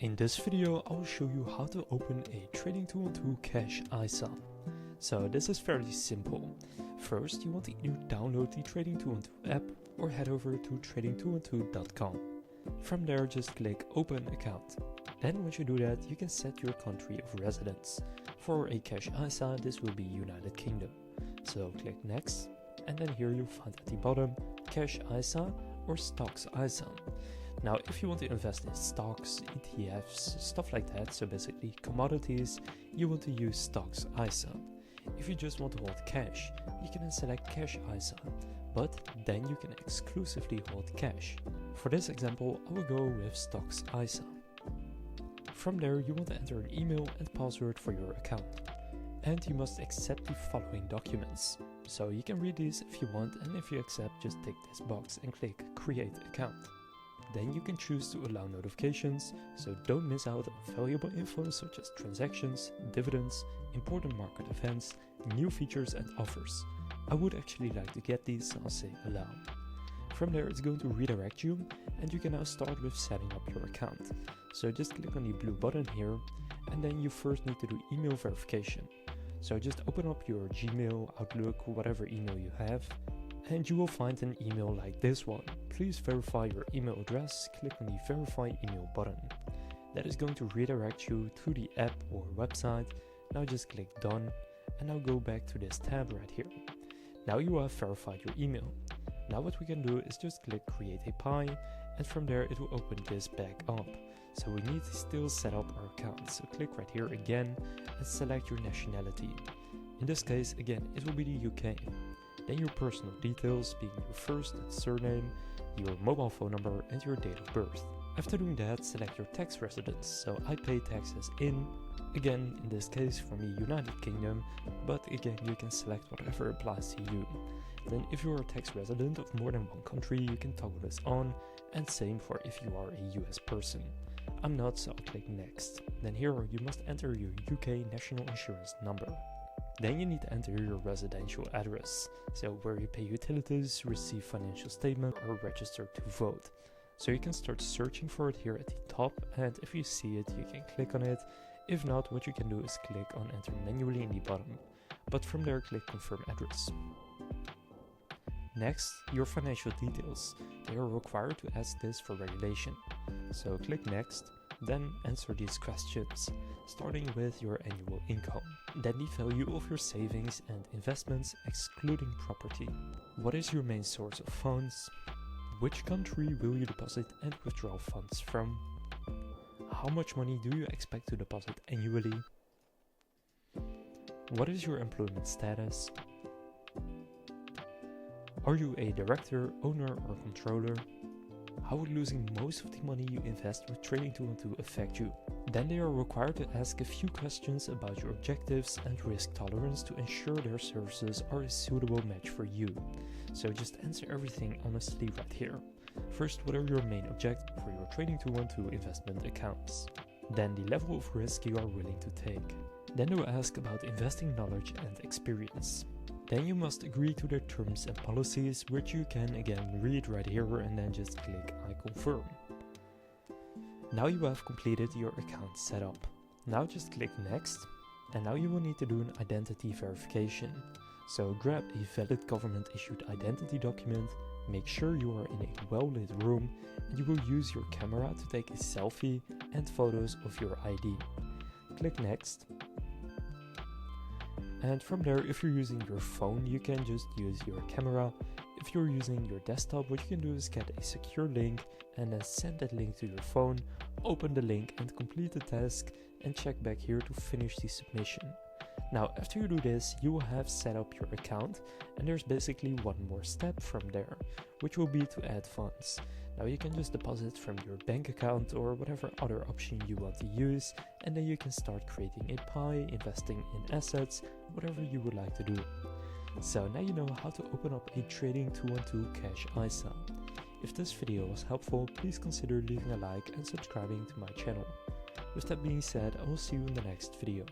In this video I will show you how to open a Trading 212 Cash ISA. So this is fairly simple. First you want to either download the Trading 212 app or head over to trading212.com. From there just click open account. Then once you do that you can set your country of residence. For a Cash ISA this will be United Kingdom. So click next and then here you'll find at the bottom Cash ISA or Stocks ISA. Now if you want to invest in stocks, ETFs, stuff like that, so basically commodities, you want to use Stocks ISA. If you just want to hold cash, you can then select Cash ISA, but then you can exclusively hold cash. For this example, I will go with Stocks ISA. From there you want to enter an email and password for your account. And you must accept the following documents. So you can read these if you want, and if you accept, just tick this box and click Create Account. Then you can choose to allow notifications, so don't miss out on valuable info such as transactions, dividends, important market events, new features and offers. I would actually like to get these, so I'll say allow. From there it's going to redirect you and you can now start with setting up your account. So just click on the blue button here and then you first need to do email verification. So just open up your Gmail, Outlook, whatever email you have, and you will find an email like this one. Please verify your email address, click on the verify email button. That is going to redirect you to the app or website. Now just click done and now go back to this tab right here. Now you have verified your email. Now what we can do is just click create a pie and from there it will open this back up. So we need to still set up our account. So click right here again and select your nationality. In this case again it will be the UK. Then your personal details being your first and surname, your mobile phone number and your date of birth. After doing that, select your tax residence. So I pay taxes in, again in this case for me United Kingdom, but again you can select whatever applies to you. Then if you are a tax resident of more than one country you can toggle this on, and same for if you are a US person. I'm not, so I'll click next. Then here you must enter your UK national insurance number. Then you need to enter your residential address, so where you pay utilities, receive financial statement or register to vote. So you can start searching for it here at the top, and if you see it you can click on it. If not, what you can do is click on enter manually in the bottom, but from there click confirm address. Next, your financial details. They are required to ask this for regulation. So click next, then answer these questions, starting with your annual income. Then the value of your savings and investments excluding property. What is your main source of funds? Which country will you deposit and withdraw funds from? How much money do you expect to deposit annually? What is your employment status? Are you a director, owner or controller? How would losing most of the money you invest with Trading 212 affect you? Then they are required to ask a few questions about your objectives and risk tolerance to ensure their services are a suitable match for you. So just answer everything honestly right here. First, what are your main objectives for your Trading 212 investment accounts? Then the level of risk you are willing to take. Then they will ask about investing knowledge and experience. Then you must agree to their terms and policies, which you can again read right here and then just click I confirm. Now you have completed your account setup. Now just click next, and now you will need to do an identity verification. So grab a valid government issued identity document, make sure you are in a well lit room, and you will use your camera to take a selfie and photos of your ID. Click next. And from there, if you're using your phone, you can just use your camera. If you're using your desktop, what you can do is get a secure link and then send that link to your phone, open the link and complete the task and check back here to finish the submission. Now, after you do this, you will have set up your account and there's basically one more step from there, which will be to add funds. Now you can just deposit from your bank account or whatever other option you want to use, and then you can start creating a pie, investing in assets, whatever you would like to do. So now you know how to open up a Trading 212 Cash ISA. If this video was helpful, please consider leaving a like and subscribing to my channel. With that being said, I will see you in the next video.